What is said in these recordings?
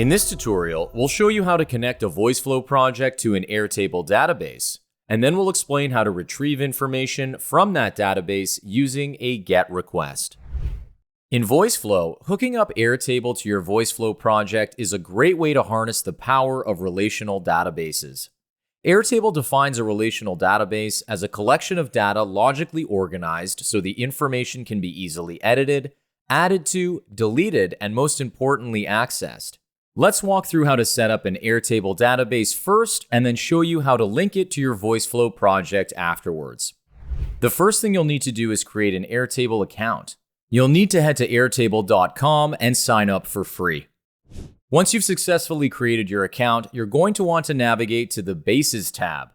In this tutorial, we'll show you how to connect a Voiceflow project to an Airtable database, and then we'll explain how to retrieve information from that database using a GET request. In Voiceflow, hooking up Airtable to your Voiceflow project is a great way to harness the power of relational databases. Airtable defines a relational database as a collection of data logically organized so the information can be easily edited, added to, deleted, and most importantly, accessed. Let's walk through how to set up an Airtable database first, and then show you how to link it to your Voiceflow project afterwards. The first thing you'll need to do is create an Airtable account. You'll need to head to airtable.com and sign up for free. Once you've successfully created your account, you're going to want to navigate to the Bases tab.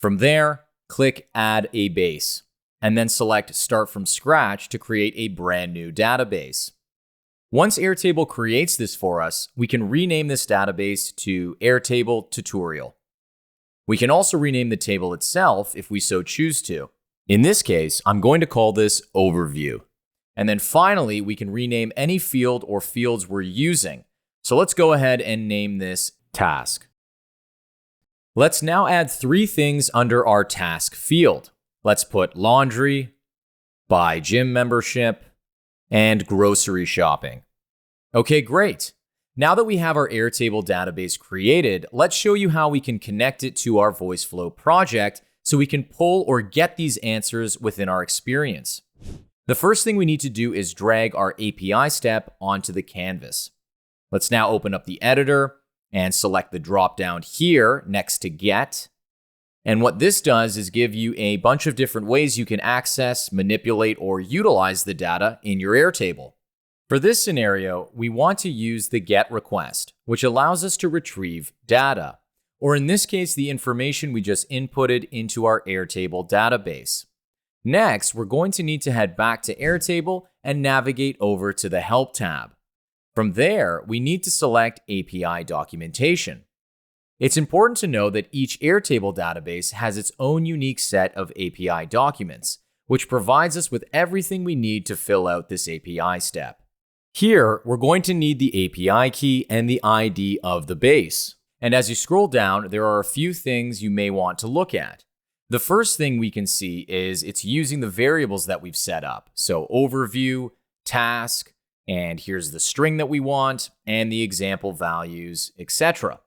From there, click Add a Base, and then select Start from Scratch to create a brand new database. Once Airtable creates this for us, we can rename this database to Airtable Tutorial. We can also rename the table itself if we so choose to. In this case, I'm going to call this Overview. And then finally, we can rename any field or fields we're using. So let's go ahead and name this Task. Let's now add 3 things under our Task field. Let's put laundry, buy gym membership, and grocery shopping. Okay, great. Now that we have our Airtable database created, let's show you how we can connect it to our Voiceflow project so we can pull or get these answers within our experience. The first thing we need to do is drag our API step onto the canvas. Let's now open up the editor and select the drop-down here next to Get. And what this does is give you a bunch of different ways you can access, manipulate, or utilize the data in your Airtable. For this scenario, we want to use the GET request, which allows us to retrieve data, or in this case, the information we just inputted into our Airtable database. Next, we're going to need to head back to Airtable and navigate over to the Help tab. From there, we need to select API documentation. It's important to know that each Airtable database has its own unique set of API documents, which provides us with everything we need to fill out this API step. Here, we're going to need the API key and the ID of the base. And as you scroll down, there are a few things you may want to look at. The first thing we can see is it's using the variables that we've set up. So overview, task, and here's the string that we want, and the example values, etc.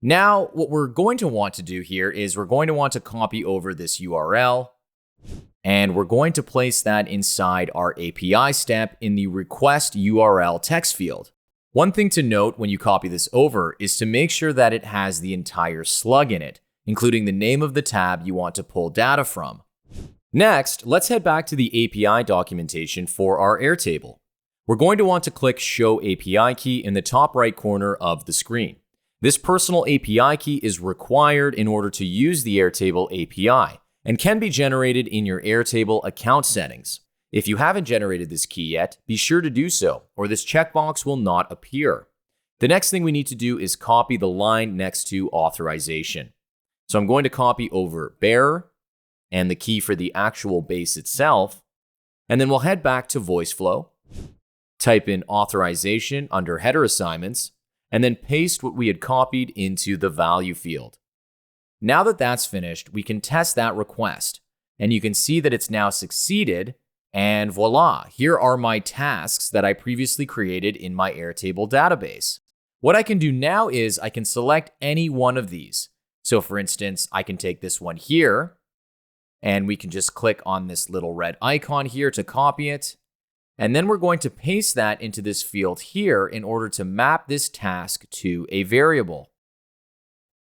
Now, what we're going to want to do here is we're going to want to copy over this URL, and we're going to place that inside our API step in the request URL text field. One thing to note when you copy this over is to make sure that it has the entire slug in it, including the name of the tab you want to pull data from. Next, let's head back to the API documentation for our Airtable. We're going to want to click Show API Key in the top right corner of the screen. This personal API key is required in order to use the Airtable API and can be generated in your Airtable account settings. If you haven't generated this key yet, be sure to do so, or this checkbox will not appear. The next thing we need to do is copy the line next to authorization. So I'm going to copy over bearer and the key for the actual base itself, and then we'll head back to Voiceflow, type in authorization under header assignments, and then paste what we had copied into the value field. Now that that's finished, we can test that request, and you can see that it's now succeeded, and voila, here are my tasks that I previously created in my Airtable database. What I can do now is I can select any one of these. So for instance, I can take this one here, and we can just click on this little red icon here to copy it. And then we're going to paste that into this field here in order to map this task to a variable.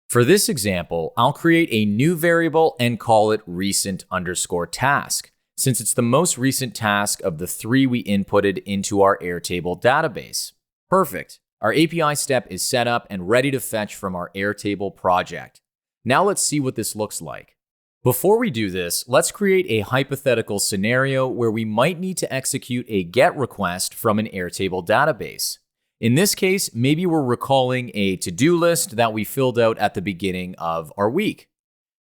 For this example, I'll create a new variable and call it recent_task, since it's the most recent task of the 3 we inputted into our Airtable database. Perfect. Our API step is set up and ready to fetch from our Airtable project. Now let's see what this looks like. Before we do this, let's create a hypothetical scenario where we might need to execute a GET request from an Airtable database. In this case, maybe we're recalling a to-do list that we filled out at the beginning of our week.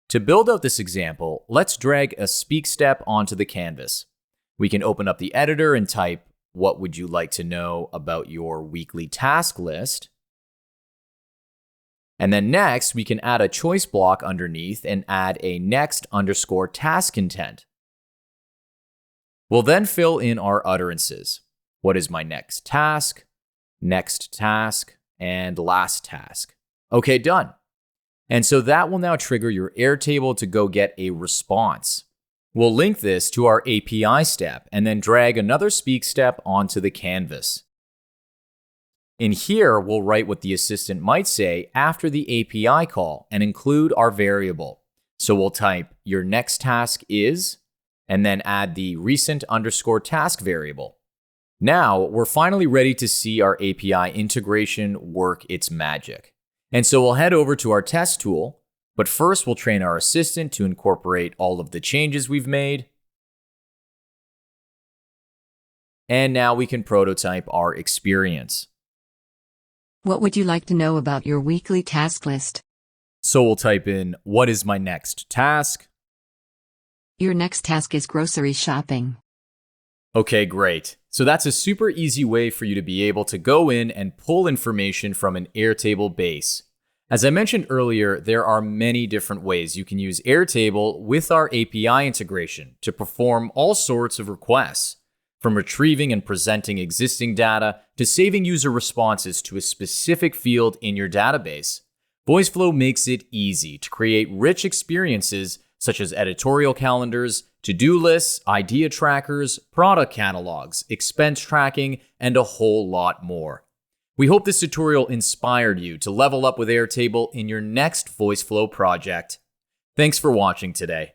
To build out this example, let's drag a speak step onto the canvas. We can open up the editor and type, "What would you like to know about your weekly task list?" And then next, we can add a choice block underneath and add a next_task intent. We'll then fill in our utterances. What is my next task, and last task? Okay, done. And so that will now trigger your Airtable to go get a response. We'll link this to our API step and then drag another speak step onto the canvas. In here, we'll write what the assistant might say after the API call and include our variable. So we'll type your next task is, and then add the recent_task variable. Now, we're finally ready to see our API integration work its magic. And so we'll head over to our test tool, but first we'll train our assistant to incorporate all of the changes we've made. And now we can prototype our experience. What would you like to know about your weekly task list? So we'll type in, what is my next task? Your next task is grocery shopping. Okay, great. So that's a super easy way for you to be able to go in and pull information from an Airtable base. As I mentioned earlier, there are many different ways you can use Airtable with our API integration to perform all sorts of requests, from retrieving and presenting existing data to saving user responses to a specific field in your database. Voiceflow makes it easy to create rich experiences such as editorial calendars, to-do lists, idea trackers, product catalogs, expense tracking, and a whole lot more. We hope this tutorial inspired you to level up with Airtable in your next Voiceflow project. Thanks for watching today.